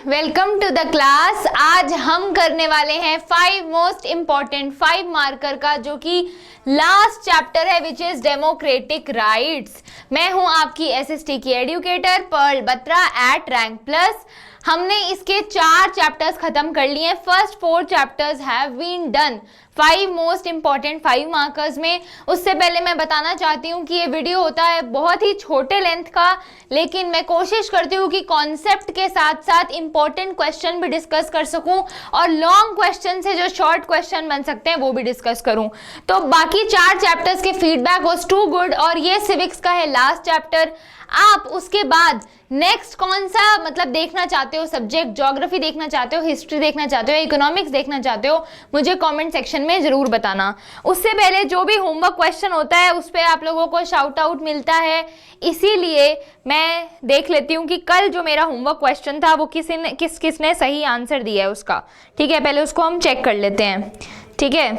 Welcome to the class. आज हम करने वाले हैं 5 मोस्ट इम्पॉर्टेंट 5 मार्कर का, जो कि लास्ट चैप्टर है, विच इज डेमोक्रेटिक राइट्स। मैं हूं आपकी एसएसटी की educator Pearl Batra at Rank Plus. हमने इसके 4 चैप्टर्स खत्म कर लिए। First 4 chapters have been done 5 most important 5 markers में। उससे पहले मैं बताना चाहती हूँ कि ये वीडियो होता है बहुत ही छोटे लेंथ का, लेकिन मैं कोशिश करती हूँ कि कॉन्सेप्ट के साथ साथ इंपॉर्टेंट क्वेश्चन भी डिस्कस कर सकूं और लॉन्ग क्वेश्चन से जो शॉर्ट क्वेश्चन बन सकते हैं वो भी डिस्कस करूं। तो बाकी 4 चैप्टर्स के फीडबैक वाज टू गुड और ये सिविक्स का है लास्ट चैप्टर। आप उसके बाद नेक्स्ट कौन सा मतलब देखना चाहते हो सब्जेक्ट, ज्योग्राफी देखना चाहते हो, हिस्ट्री देखना चाहते हो, इकोनॉमिक्स देखना चाहते हो, मुझे कमेंट सेक्शन में जरूर बताना। उससे पहले जो भी होमवर्क क्वेश्चन होता है उस पर आप लोगों को शाउट आउट मिलता है, इसीलिए मैं देख लेती हूँ कि कल जो मेरा होमवर्क क्वेश्चन था वो किसने सही आंसर दिया है उसका। ठीक है, पहले उसको हम चेक कर लेते हैं। ठीक है,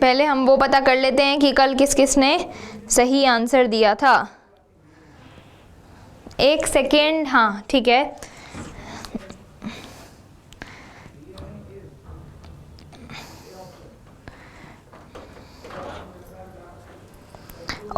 पहले हम वो पता कर लेते हैं कि कल किसने सही आंसर दिया था। एक सेकेंड, हाँ ठीक है।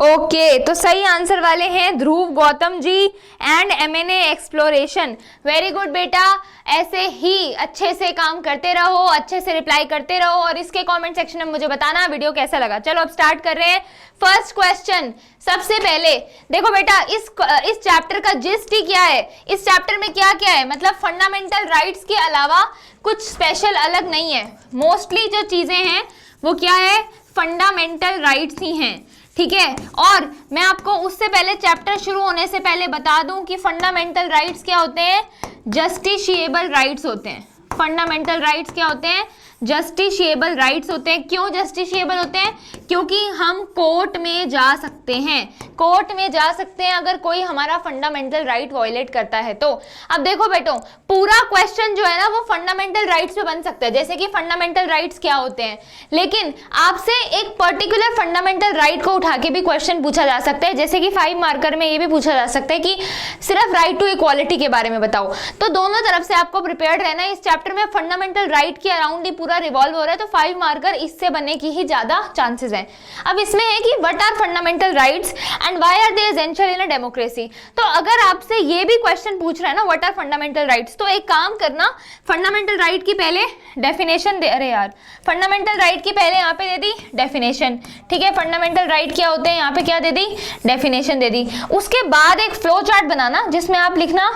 ओके, तो सही आंसर वाले हैं Dhruv Gautam ji and MNA exploration. Very good बेटा, ऐसे ही अच्छे से काम करते रहो, अच्छे से रिप्लाई करते रहो और इसके कमेंट सेक्शन में मुझे बताना वीडियो कैसा लगा। चलो अब स्टार्ट कर रहे हैं। फर्स्ट क्वेश्चन, सबसे पहले देखो बेटा, इस चैप्टर का जिस्ट ही क्या है, इस चैप्टर में क्या क्या है, मतलब फंडामेंटल राइट्स के अलावा कुछ स्पेशल अलग नहीं है। मोस्टली जो चीजें हैं वो क्या है, फंडामेंटल राइट्स ही हैं। ठीक है, और मैं आपको उससे पहले चैप्टर शुरू होने से पहले बता दूं कि फंडामेंटल राइट्स क्या होते हैं, जस्टिशिएबल राइट्स होते हैं। फंडामेंटल राइट्स क्या होते हैं, जस्टिशिएबल राइट्स होते हैं। क्यों जस्टिशिएबल होते हैं, क्योंकि हम कोर्ट में जा सकते हैं, कोर्ट में जा सकते हैं अगर कोई हमारा फंडामेंटल राइट वायलेट करता है तो। अब देखो बेटो, पूरा क्वेश्चन जो है ना वो फंडामेंटल राइट्स पे बन सकता है, जैसे कि फंडामेंटल राइट्स क्या होते हैं, लेकिन आपसे एक पर्टिकुलर फंडामेंटल राइट को उठा के भी क्वेश्चन पूछा जा सकता है, जैसे कि 5 मार्कर में ये भी पूछा जा सकता है कि सिर्फ राइट टू इक्वालिटी के बारे में बताओ। तो दोनों तरफ से आपको प्रिपेयर्ड रहना है। इस चैप्टर में फंडामेंटल राइट के अराउंड ही पूरा रिवॉल्व हो रहा है, तो 5 मार्कर इससे बनने की ही ज्यादा चांसेस हैं। अब इसमें है कि what are fundamental rights and why are they essential in a democracy. तो अगर आपसे ये भी क्वेश्चन पूछ रहा है ना व्हाट आर फंडामेंटल राइट्स, तो एक काम करना, फंडामेंटल राइट की पहले डेफिनेशन दे, अरे यार फंडामेंटल राइट की पहले यहाँ पे दे दी डेफिनेशन। ठीक है, फंडामेंटल राइट क्या होते हैं यहाँ पे क्या दे दी, डेफिनेशन दे दी। उसके बाद एक फ्लो चार्ट बनाना जिसमें आप लिखना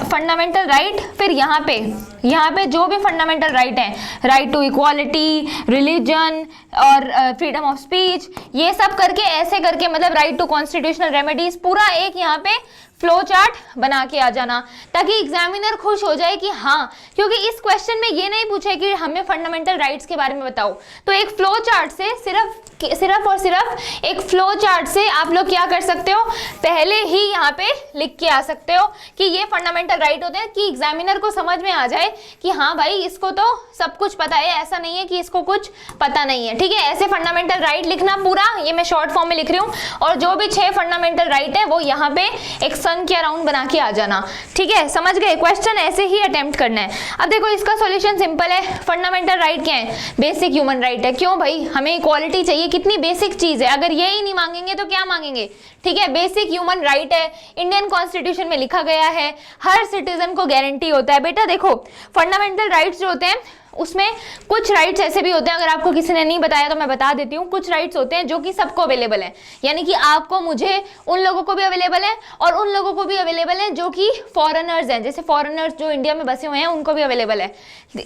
फंडामेंटल राइट, फिर यहाँ पे जो भी फंडामेंटल राइट है, राइट टू इक्वालिटी, रिलीजन और फ्रीडम ऑफ स्पीच, ये सब करके ऐसे करके मतलब राइट टू कॉन्स्टिट्यूशनल रेमेडीज, पूरा एक यहाँ पे फ्लो चार्ट बना के आ जाना, ताकि एग्जामिनर खुश हो जाए कि हाँ, क्योंकि इस क्वेश्चन में ये नहीं पूछे कि हमें फंडामेंटल राइट्स के बारे में बताओ, तो एक फ्लो चार्ट से सिर्फ और सिर्फ एक फ्लो चार्ट से आप लोग क्या कर सकते हो, पहले ही यहाँ पे लिख के आ सकते हो कि ये फंडामेंटल राइट होते हैं, कि एग्जामिनर को समझ में आ जाए कि हाँ भाई इसको तो सब कुछ पता है, ऐसा नहीं है कि इसको कुछ पता नहीं है। ठीक है, ऐसे फंडामेंटल राइट लिखना पूरा, ये मैं शॉर्ट फॉर्म में लिख रही हूँ, और जो भी 6 फंडामेंटल राइट है वो यहाँ पे एक सन के अराउंड बना के आ जाना। ठीक है, समझ गए, क्वेश्चन ऐसे ही अटेम्प्ट करना है। अब देखो इसका सॉल्यूशन सिंपल है। फंडामेंटल राइट क्या है, बेसिक ह्यूमन राइट है। क्यों भाई, हमें इक्वालिटी चाहिए, कितनी बेसिक चीज है, अगर ये ही नहीं मांगेंगे तो क्या मांगेंगे। ठीक है, बेसिक ह्यूमन राइट है, इंडियन कॉन्स्टिट्यूशन में लिखा गया है, हर सिटीजन को गारंटी होता है। बेटा देखो, फंडामेंटल राइट्स जो होते हैं उसमें कुछ राइट्स ऐसे भी होते हैं, अगर आपको किसी ने नहीं बताया तो मैं बता देती हूँ, कुछ राइट्स होते हैं जो कि सबको अवेलेबल है, यानी कि आपको, मुझे, उन लोगों को भी अवेलेबल है और उन लोगों को भी अवेलेबल है जो कि फॉरेनर्स हैं, जैसे फॉरेनर्स जो इंडिया में बसे हुए हैं उनको भी अवेलेबल है।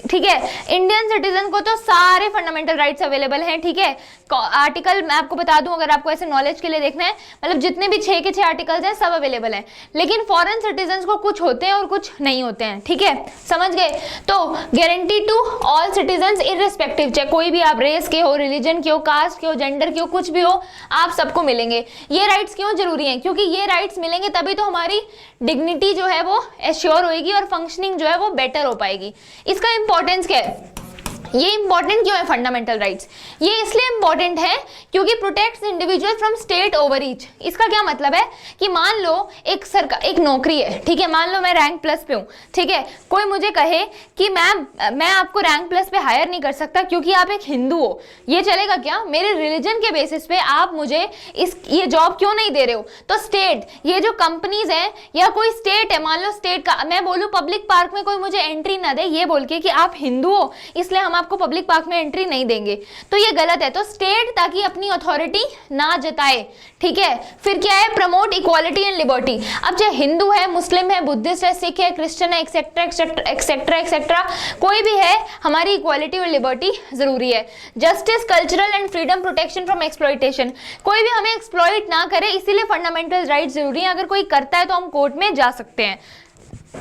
ठीक है, इंडियन सिटीजन को तो सारे फंडामेंटल राइट्स अवेलेबल हैं। ठीक है, आर्टिकल मैं आपको बता दूं, अगर आपको ऐसे नॉलेज के लिए देखना है, मतलब जितने भी 6 के 6 आर्टिकल्स हैं सब अवेलेबल हैं, लेकिन फॉरेन सिटीजन को कुछ होते हैं और कुछ नहीं होते हैं। ठीक है, समझ गए। तो guarantee to all citizens irrespective, चाहे कोई भी आप रेस के हो, रिलीजन के हो, कास्ट के हो, जेंडर के हो, कुछ भी हो, आप सबको मिलेंगे। ये राइट्स क्यों जरूरी हैं, क्योंकि ये राइट्स मिलेंगे तभी तो हमारी डिग्निटी जो है वो एश्योर होएगी और फंक्शनिंग जो है वो बेटर हो पाएगी। इसका इंपॉर्टेंस क्या है, ये इंपॉर्टेंट क्यों है फंडामेंटल राइट्स? ये इसलिए इंपॉर्टेंट है क्योंकि protects individual from state overreach. इसका क्या मतलब है कि मान लो एक नौकरी है, ठीक है, मान लो मैं रैंक प्लस पे हूँ, ठीक है, कोई मुझे कहे कि मैम मैं आपको रैंक प्लस पे हायर नहीं कर सकता क्योंकि आप एक हिंदू हो, ये चलेगा क्या? मेरे रिलीजन के बेसिस पे आप मुझे ये जॉब क्यों नहीं दे रहे हो? तो स्टेट, ये जो कंपनीज हैं या कोई स्टेट है, मान लो स्टेट का मैं बोलूँ पब्लिक पार्क में कोई मुझे एंट्री ना दे ये बोल के कि आप हिंदू हो इसलिए हम आपको पब्लिक पार्क में एंट्री नहीं देंगे, तो ये गलत है। तो स्टेट ताकि अपनी अथॉरिटी ना जताए, ठीक है। फिर क्या है? Promote equality and liberty. अब चाहे हिंदू है, मुस्लिम है, बुद्धिस्ट है, सिख है, क्रिश्चियन है, एक्सेट्रा एक्सेट्रा एक्सेट्रा एक्सेट्रा, कोई भी है, हमारी इक्वालिटी और लिबर्टी जरूरी है। Justice, cultural and freedom, protection from exploitation, कोई भी हमें एक्सप्लॉइट ना करे, इसीलिए फंडामेंटल राइट्स जरूरी है। अगर कोई करता है तो हम कोर्ट में जा सकते हैं।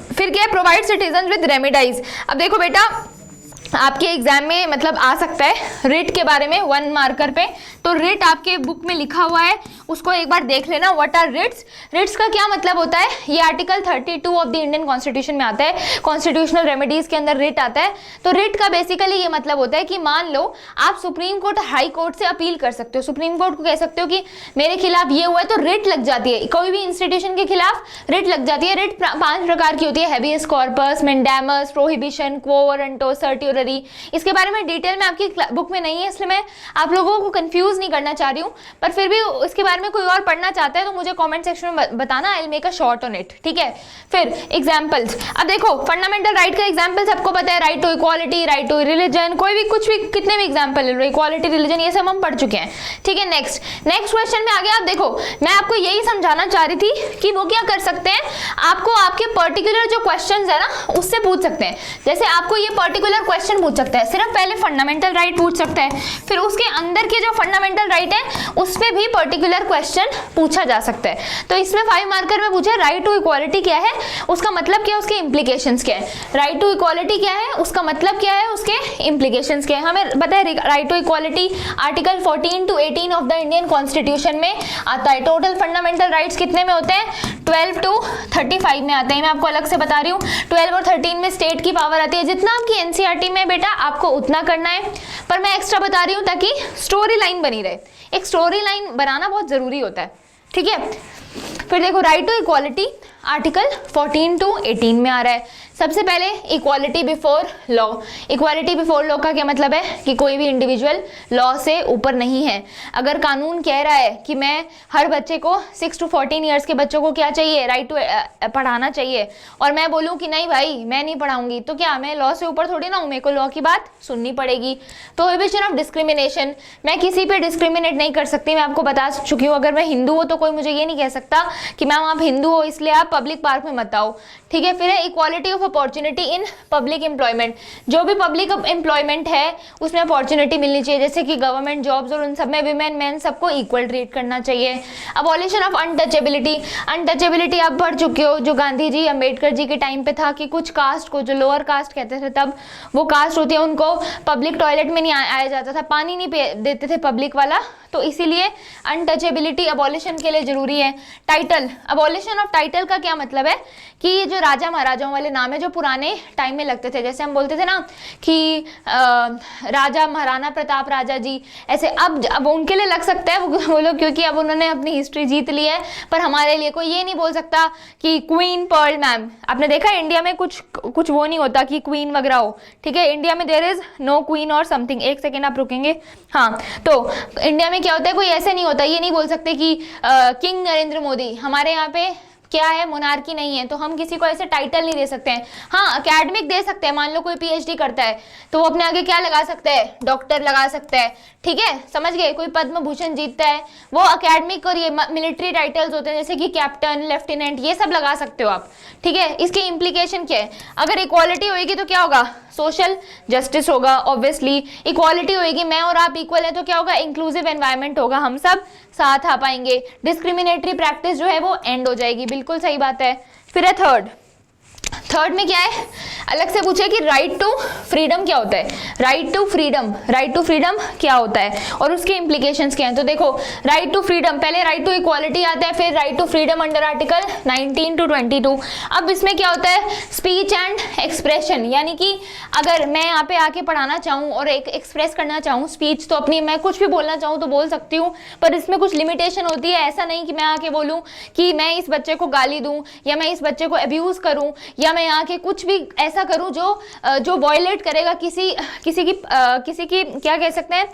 फिर क्या है? Provide citizen with remedies. अब देखो बेटा, आपके एग्जाम में मतलब आ सकता है रिट के बारे में 1 मार्कर पे, तो रिट आपके बुक में लिखा हुआ है, उसको एक बार देख लेना। What are Ritz? रिट्स का क्या मतलब होता है? ये article 32 of the Indian constitution में आता है, कॉन्स्टिट्यूशनल रेमेडीज के अंदर रिट आता है। तो रिट का बेसिकली ये मतलब होता है कि मान लो आप सुप्रीम कोर्ट, हाई कोर्ट से अपील कर सकते हो, सुप्रीम कोर्ट को कह सकते हो कि मेरे खिलाफ ये हुआ है, तो रिट लग जाती है। कोई भी इंस्टीट्यूशन के खिलाफ रिट लग जाती है। रिट 5 प्रकार की होती है, हैबियस कॉर्पस, मेंडामस, प्रोहिबिशन, क्वो वारंटो, सर्टियोररी। इसके बारे में डिटेल में आपकी बुक में नहीं है, इसलिए मैं आप लोगों को कंफ्यूज नहीं करना चाह रही हूँ, पर फिर भी इसके बारे में कोई और पढ़ना चाहता है तो मुझे कमेंट सेक्शन में बताना, आई will make a short on it, ठीक है। फिर एग्जांपल्स, अब देखो फंडामेंटल राइट का एग्जांपल सबको पता है, right to equality, right to religion, कोई भी कुछ भी, कितने भी एग्जांपल ले लो, इक्वालिटी, रिलीजन, ये सब हम पढ़ चुके हैं, ठीक है। नेक्स्ट क्वेश्चन में आगे आप देखो, मैं आपको यही समझाना चाह रही थी कि वो क्या कर सकते हैं, आपको आपके पर्टिकुलर जो क्वेश्चन है ना उससे पूछ सकते हैं। जैसे आपको ये पर्टिकुलर क्वेश्चन पूछ सकता है, सिर्फ पहले फंडामेंटल राइट पूछ सकता है, फिर उसके अंदर के जो फंडामेंटल राइट है उस पे भी पर्टिकुलर क्वेश्चन पूछा जा सकता है। तो इसमें 5 मार्कर में पूछा राइट टू इक्वालिटी क्या है, उसका मतलब क्या है, उसके इंप्लीकेशंस क्या है। राइट टू इक्वालिटी क्या है, उसका मतलब क्या है, उसके इंप्लीकेशंस क्या है। हमें पता है right to equality article 14 to 18 of the Indian constitution में आता है। टोटल फंडामेंटल राइट्स कितने में होते हैं? 12 to 35 में आते हैं। मैं आपको अलग से बता रही हूँ, 12 और 13 में स्टेट की पावर आती है। जितना आपकी एनसीईआरटी में बेटा आपको उतना करना है, पर मैं एक्स्ट्रा बता रही हूँ ताकि स्टोरी लाइन बनी रहे। एक स्टोरी लाइन बनाना बहुत जरूरी होता है, ठीक है। फिर देखो right to equality article 14 to 18 में आ रहा है। सबसे पहले equality before law. Equality before law का क्या मतलब है कि कोई भी इंडिविजुअल लॉ से ऊपर नहीं है। अगर कानून कह रहा है कि मैं हर बच्चे को 6 to 14 ईयर्स के बच्चों को क्या चाहिए, राइट टू पढ़ाना चाहिए, और मैं बोलूँ कि नहीं भाई मैं नहीं पढ़ाऊंगी, तो क्या मैं लॉ से ऊपर थोड़ी ना हूँ, मेरे को लॉ की बात सुननी पड़ेगी। प्रोहिबिशन ऑफ डिस्क्रिमिनेशन, मैं किसी पे डिस्क्रिमिनेट नहीं कर सकती, मैं आपको बता चुकी हूँ। अगर मैं हिंदू हूँ तो कोई मुझे ये नहीं कह सकता कि मैम आप हिंदू हो इसलिए आप पब्लिक पार्क में मत आओ, ठीक है। फिर है equality of opportunity in public employment. जो भी पब्लिक एम्प्लॉयमेंट है उसमें अपॉर्चुनिटी मिलनी चाहिए, जैसे कि गवर्नमेंट जॉब्स और उन सब में विमेन मैन सबको इक्वल ट्रीट करना चाहिए। Abolition of untouchability. अनटचेबिलिटी आप पढ़ चुके हो, जो गांधी जी अंबेडकर जी के टाइम पे था कि कुछ कास्ट को, जो लोअर कास्ट कहते थे तब, वो कास्ट होती है, उनको पब्लिक टॉयलेट में नहीं आया जाता था, पानी नहीं देते थे पब्लिक वाला, तो इसीलिए अनटचेबिलिटी अबॉलिशन के लिए जरूरी है। टाइटल, अबॉलिशन ऑफ टाइटल का क्या मतलब है कि ये जो राजा महाराजाओं वाले नाम है जो पुराने टाइम में लगते थे, जैसे हम बोलते थे ना कि राजा महाराणा प्रताप राजा जी, ऐसे अब उनके लिए लग सकता है वो लोग, क्योंकि अब उन्होंने अपनी हिस्ट्री जीत ली है, पर हमारे लिए कोई ये नहीं बोल सकता कि क्वीन पर्ल मैम। आपने देखा इंडिया में कुछ वो नहीं होता कि क्वीन वगैरह हो, ठीक है। इंडिया में देयर इज नो क्वीन और समथिंग। एक सेकेंड आप रुकेंगे, हाँ। तो इंडिया में क्या होता है, कोई ऐसे नहीं होता, ये नहीं बोल सकते कि किंग नरेंद्र मोदी, हमारे यहाँ पे क्या है, मोनार्की नहीं है, तो हम किसी को ऐसे टाइटल नहीं दे सकते हैं। हाँ एकेडमिक दे सकते हैं, मान लो कोई पीएचडी करता है तो वो अपने आगे क्या लगा सकता है, डॉक्टर लगा सकता है, ठीक है, समझ गए। कोई पद्म भूषण जीतता है, वो एकेडमिक और ये मिलिट्री टाइटल्स होते हैं जैसे कि कैप्टन, लेफ्टिनेंट, ये सब लगा सकते हो आप, ठीक है। इसके इम्प्लीकेशन क्या है, अगर इक्वालिटी होगी तो क्या होगा, सोशल जस्टिस होगा, ऑब्वियसली इक्वालिटी होगी, मैं और आप इक्वल है तो क्या होगा, इंक्लूसिव एनवायरनमेंट होगा, हम सब साथ आ पाएंगे, डिस्क्रिमिनेटरी प्रैक्टिस जो है वो एंड हो जाएगी, बिल्कुल सही बात है। फिर है थर्ड में क्या है, अलग से पूछे कि राइट टू फ्रीडम क्या होता है, राइट टू फ्रीडम क्या होता है और उसके इम्प्लीकेशंस क्या हैं। तो देखो राइट टू फ्रीडम, पहले राइट टू इक्वालिटी आता है, फिर right to freedom under article 19 to 22। अब इसमें क्या होता है, स्पीच एंड एक्सप्रेशन, यानी कि अगर मैं यहाँ पे आके पढ़ाना चाहूँ और एक एक्सप्रेस करना चाहूँ स्पीच, तो अपनी मैं कुछ भी बोलना चाहूँ तो बोल सकती हूँ, पर इसमें कुछ लिमिटेशन होती है। ऐसा नहीं कि मैं आके बोलूँ कि मैं इस बच्चे को गाली दूँ या मैं इस बच्चे को अब्यूज करूँ या मैं आके कुछ भी ऐसा करूँ जो वायलेट करेगा किसी की क्या कह सकते हैं,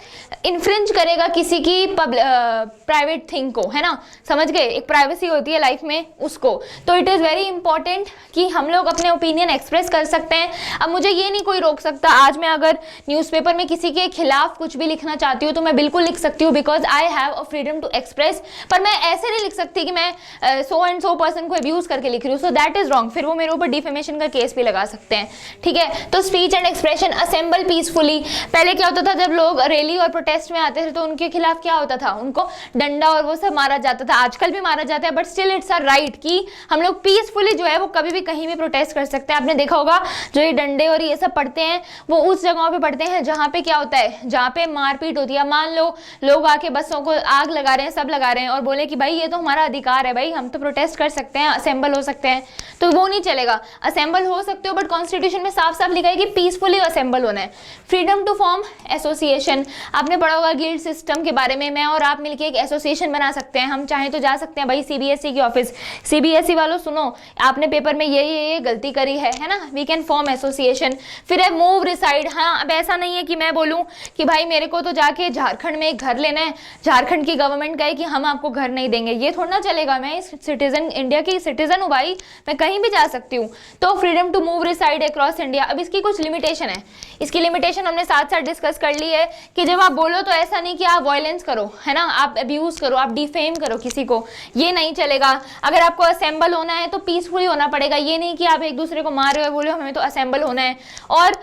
इन्फ्रिंज करेगा किसी की प्राइवेट थिंग को, है ना, समझ गए, एक प्राइवेसी होती है लाइफ में उसको। तो इट इज़ वेरी इंपॉर्टेंट कि हम लोग अपने ओपिनियन एक्सप्रेस कर सकते हैं। अब मुझे ये नहीं कोई रोक सकता, आज मैं अगर न्यूज़पेपर में किसी के खिलाफ कुछ भी लिखना चाहती हूँ तो मैं बिल्कुल लिख सकती हूँ, because I have a freedom to express. पर मैं ऐसे नहीं लिख सकती कि मैं सो एंड सो पर्सन को अब्यूज करके लिख रही हूँ, सो दैट इज रॉन्ग, फिर वो मेरे ऊपर डिफेमेशन का केस भी लगा सकते हैं, ठीक है। तो speech and expression, assemble peacefully, पहले क्या होता था जब लोग रैली और प्रोटेस्ट में आते थे तो उनके खिलाफ क्या होता था, उनको डंडा और वो सब मारा जाता था, आजकल भी मारा जाता है, but still it's a right कि हम लोग पीसफुली जो है वो कभी भी कहीं भी प्रोटेस्ट कर सकते हैं। आपने देखा होगा जो ये डंडे और ये सब पढ़ते हैं वो उस जगहों पे पढ़ते हैं जहाँ पे क्या होता है, जहाँ पे मारपीट होती है। मान लो लोग आके बसों को आग लगा रहे हैं, सब लगा रहे हैं और बोले कि भाई ये तो हमारा अधिकार है, भाई हम तो प्रोटेस्ट कर सकते हैं, असेंबल हो सकते हैं, तो वो नहीं चलेगा। असेंबल हो सकते हो बट कॉन्स्टिट्यूशन में साफ साफ लिखा है कि पीसफुली असेंबल होना है। फ्रीडम टू फॉर्म एसोसिएशन, आपने पढ़ा होगा गिल्ड सिस्टम के बारे में, मैं और आप मिलकर एक एसोसिएशन बना सकते हैं, हम चाहें तो जा सकते हैं भाई सीबीएसई की ऑफिस, सीबीएसई वालों सुनो आपने पेपर में ये गलती करी है ना, वी कैन फॉर्म एसोसिएशन। फिर है मूव रिसाइड, हाँ अब ऐसा नहीं है कि मैं बोलूँ कि भाई मेरे को तो जाके झारखंड में एक घर लेना है, झारखंड की गवर्नमेंट कहे कि हम आपको घर नहीं देंगे, ये थोड़ा ना चलेगा। मैं सिटीजन, इंडिया की सिटीजन हूँ भाई, मैं कहीं भी जा सकती हूँ। तो freedom to move reside across India. अब इसकी कुछ लिमिटेशन है, इसकी लिमिटेशन हमने साथ साथ डिस्कस कर ली है कि जब आप बोलो तो ऐसा नहीं कि आप वायलेंस करो, है ना, आप अब्यूज करो, आप डिफेम करो किसी को, ये नहीं चलेगा। अगर आपको असेंबल होना है तो पीसफुली होना पड़ेगा, ये नहीं कि आप एक दूसरे को मार रहे हो बोलो हमें तो असेंबल होना है। और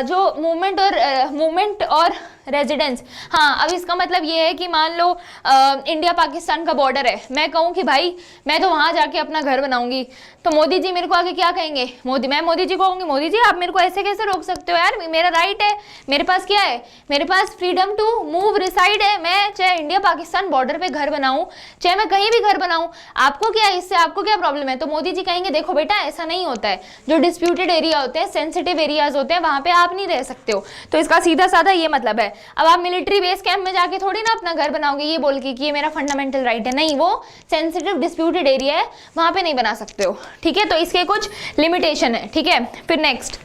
जो मूवमेंट और रेजिडेंस, हाँ अब इसका मतलब ये है कि मान लो इंडिया पाकिस्तान का बॉर्डर है, मैं कहूँ कि भाई मैं तो वहाँ जाके अपना घर बनाऊंगी, तो मोदी जी मेरे को आगे क्या कहेंगे, मैं मोदी जी को कहूँगी मोदी जी आप मेरे को ऐसे कैसे रोक सकते हो यार, मेरा राइट है, मेरे पास क्या है, मेरे पास फ्रीडम टू मूव रिसाइड है, मैं चाहे इंडिया पाकिस्तान बॉर्डर पे घर बनाऊँ चाहे मैं कहीं भी घर बनाऊँ, आपको क्या है इससे, आपको क्या प्रॉब्लम है। तो मोदी जी कहेंगे देखो बेटा ऐसा नहीं होता है, जो डिस्प्यूटेड एरिया होते हैं, सेंसिटिव एरियाज होते हैं, वहाँ पे आप नहीं रह सकते हो। तो इसका सीधा साधा ये मतलब है। अब आप मिलिट्री बेस कैंप में जाके थोड़ी ना अपना घर बनाओगे ये बोल के कि ये मेरा फंडामेंटल राइट है, नहीं, वो सेंसिटिव डिस्प्यूटेड एरिया है, वहाँ पे नहीं बना सकते हो, ठीक है। तो इसके कुछ लिमिटेशन है, ठीक है। फिर next,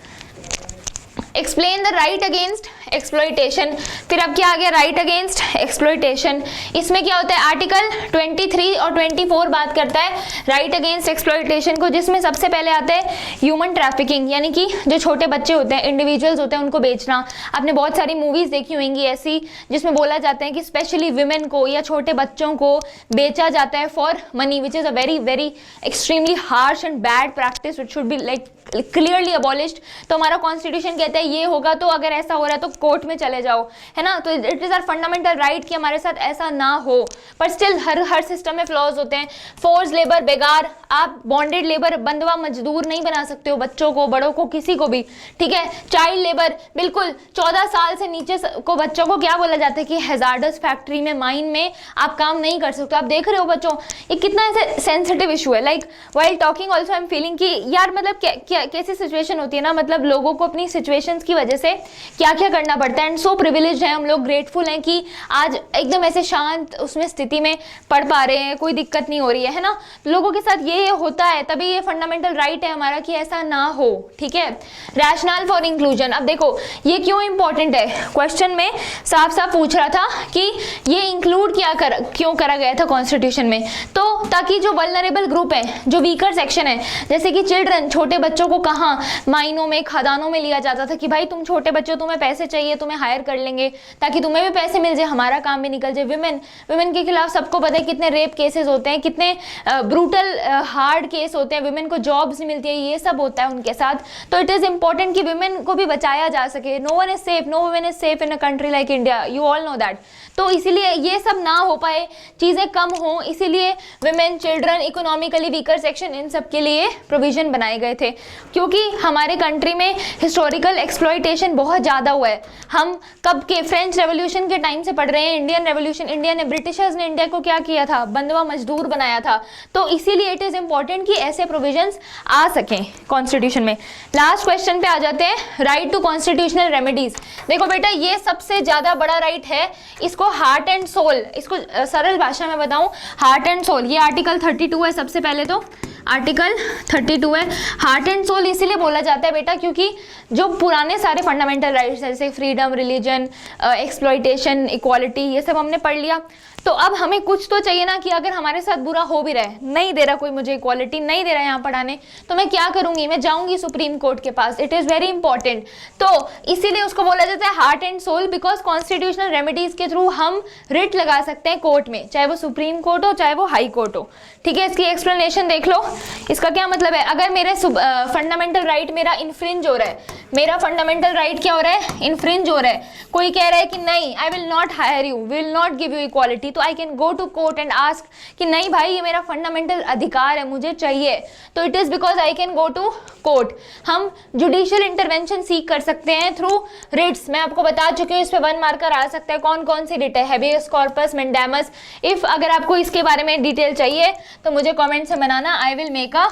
explain the right against exploitation. फिर अब क्या आ गया, राइट अगेंस्ट एक्सप्लॉइटेशन। इसमें क्या होता है, आर्टिकल 23 और 24 बात करता है राइट अगेंस्ट एक्सप्लॉइटेशन को, जिसमें सबसे पहले आता है ह्यूमन ट्रैफिकिंग, यानी कि जो छोटे बच्चे होते हैं, इंडिविजुअल्स होते हैं, उनको बेचना। आपने बहुत सारी मूवीज देखी होंगी ऐसी जिसमें बोला जाता है कि स्पेशली विमेन को या छोटे बच्चों को बेचा जाता है for money, which is a very very extremely harsh and bad practice which should be like clearly abolished. तो हमारा कॉन्स्टिट्यूशन कहता है ये होगा तो अगर ऐसा हो रहा है तो कोर्ट में चले जाओ, है ना। तो it is our fundamental right कि हमारे साथ ऐसा ना हो, पर स्टिल हर सिस्टम में फ्लॉज होते हैं। फोर्स लेबर, बेगार, आप बॉन्डेड लेबर, बंधवा मजदूर नहीं बना सकते हो बच्चों को, बड़ों को, किसी को भी, ठीक है। चाइल्ड लेबर, बिल्कुल 14 साल से नीचे को बच्चों को क्या बोला जाता है कि हैजार्डस फैक्ट्री में, माइन में आप काम नहीं कर सकते। आप देख रहे हो बच्चों, ये कितना ऐसे सेंसिटिव इशू है। Like while talking also I am feeling कि यार मतलब कैसी सिचुएशन होती है ना, मतलब लोगों को अपनी सिचुएशंस की वजह से क्या क्या करना पड़ता है। एंड सो प्रिविलेज्ड है, हम लोग ग्रेटफुल हैं कि आज एकदम ऐसे शांत उसमें स्थिति में पढ़ पा रहे हैं, कोई दिक्कत नहीं हो रही है ना। लोगों के साथ ये होता है, तभी ये फंडामेंटल राइट है हमारा कि ऐसा ना हो, ठीक है। रैशनल फॉर इंक्लूजन, अब देखो ये क्यों इंपॉर्टेंट है, क्वेश्चन में साफ साफ पूछ रहा था कि ये इंक्लूड क्यों करा गया था कॉन्स्टिट्यूशन में, तो ताकि जो वल्नरेबल ग्रुप है, जो वीकर सेक्शन है, जैसे कि चिल्ड्रन, छोटे बच्चों को कहाँ माइनों में, खदानों में लिया जाता था कि भाई तुम छोटे बच्चों, तुम्हें पैसे चाहिए तुम्हें हायर कर लेंगे ताकि तुम्हें भी पैसे मिल जाए, हमारा काम भी निकल जाए। विमेन के खिलाफ सबको पता है कितने रेप केसेस होते हैं, कितने ब्रूटल हार्ड केस होते हैं, विमेन को जॉब्स नहीं मिलती है, ये सब होता है उनके साथ। तो इट इज इंपॉर्टेंट कि विमेन को भी बचाया जा सके। No one is safe, no women is safe in a country like India, you all know that. तो इसीलिए ये सब ना हो पाए, चीज़ें कम हो, इसीलिए women, children, economically weaker section, इन सब के लिए प्रोविजन बनाए गए थे। क्योंकि हमारे कंट्री में हिस्टोरिकल एक्सप्लॉयटेशन बहुत ज़्यादा हुआ है। हम कब के फ्रेंच रेवोल्यूशन के टाइम से पढ़ रहे हैं, इंडियन रेवोल्यूशन, इंडिया ने, ब्रिटिशर्स ने इंडिया को क्या किया था, बंधुआ मजदूर बनाया था। तो इसीलिए इट इज़ इम्पॉर्टेंट कि ऐसे प्रोविजंस आ सकें कॉन्स्टिट्यूशन में। लास्ट क्वेश्चन पे आ जाते हैं, राइट टू कॉन्स्टिट्यूशनल रेमेडीज। देखो बेटा, ये सबसे ज़्यादा बड़ा राइट है, इसको हार्ट एंड सोल, इसको सरल भाषा में बताऊं, हार्ट एंड सोल, ये आर्टिकल 32 है। सबसे पहले तो आर्टिकल 32 है, हार्ट एंड सोल इसीलिए बोला जाता है बेटा क्योंकि जो पुराने सारे फंडामेंटल राइट्स जैसे फ्रीडम, रिलीजन, एक्सप्लॉयटेशन, इक्वालिटी, ये सब हमने पढ़ लिया। तो अब हमें कुछ तो चाहिए ना कि अगर हमारे साथ बुरा हो भी रहा है, नहीं दे रहा कोई मुझे इक्वालिटी, नहीं दे रहा यहाँ पढ़ाने, तो मैं क्या करूँगी, मैं जाऊँगी सुप्रीम कोर्ट के पास। It is very important. तो इसीलिए उसको बोला जाता है heart and soul, because constitutional remedies के थ्रू हम रिट लगा सकते हैं कोर्ट में, चाहे वो सुप्रीम कोर्ट हो चाहे वो हाई कोर्ट हो। ठीक है, इसकी एक्सप्लेनेशन देख लो। इसका क्या मतलब है, अगर मेरे फंडामेंटल राइट मेरा इन्फ्रिंज हो रहा है, मेरा फंडामेंटल राइट क्या हो रहा है, इन्फ्रिंज हो रहा है, कोई कह रहा है कि नहीं, I will not hire you, will not give you equality, तो I can go to court and ask कि नहीं भाई, ये मेरा फंडामेंटल अधिकार है, मुझे चाहिए। तो it is because I can go to court. हम जुडिशियल इंटरवेंशन सीख कर सकते हैं थ्रू रिट्स। मैं आपको बता चुकी हूँ, इस पे 1 मार्कर आ सकता है। कौन कौन सी रिट है, हैबेस कॉर्पस, मेंडामस। इफ अगर आपको इसके बारे में डिटेल चाहिए तो मुझे कमेंट से बनाना, I will make a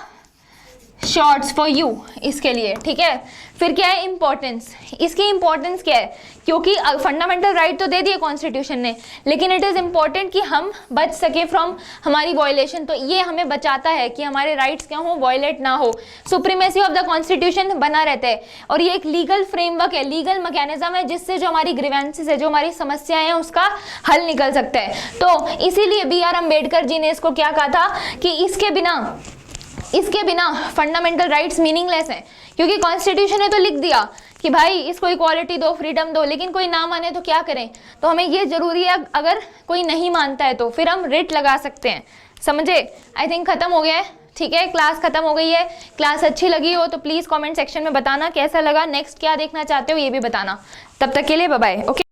shorts for you इसके लिए। ठीक है, फिर क्या है इंपॉर्टेंस, इसकी इंपॉर्टेंस क्या है, क्योंकि फंडामेंटल राइट तो दे दिए कॉन्स्टिट्यूशन ने, लेकिन इट इज़ इम्पॉर्टेंट कि हम बच सके फ्रॉम हमारी वॉयलेशन। तो ये हमें बचाता है कि हमारे राइट्स क्या हो, वॉयलेट ना हो, सुप्रीमेसी ऑफ द कॉन्स्टिट्यूशन बना रहता है। और ये एक लीगल फ्रेमवर्क है, लीगल मैकेनिज्म है, जिससे जो हमारी ग्रीवेंसेस है, जो हमारी समस्याएं हैं, उसका हल निकल सकता है। तो इसीलिए BR अम्बेडकर जी ने इसको क्या कहा था कि इसके बिना फंडामेंटल राइट्स मीनिंगलेस हैं, क्योंकि कॉन्स्टिट्यूशन ने तो लिख दिया कि भाई इसको इक्वालिटी दो, फ्रीडम दो, लेकिन कोई ना माने तो क्या करें। तो हमें ये जरूरी है, अगर कोई नहीं मानता है तो फिर हम रिट लगा सकते हैं। समझे? आई थिंक खत्म हो गया है। ठीक है, क्लास खत्म हो गई है। क्लास अच्छी लगी हो तो प्लीज़ कमेंट सेक्शन में बताना कैसा लगा, नेक्स्ट क्या देखना चाहते हो ये भी बताना। तब तक के लिए बाय बाय। ओके।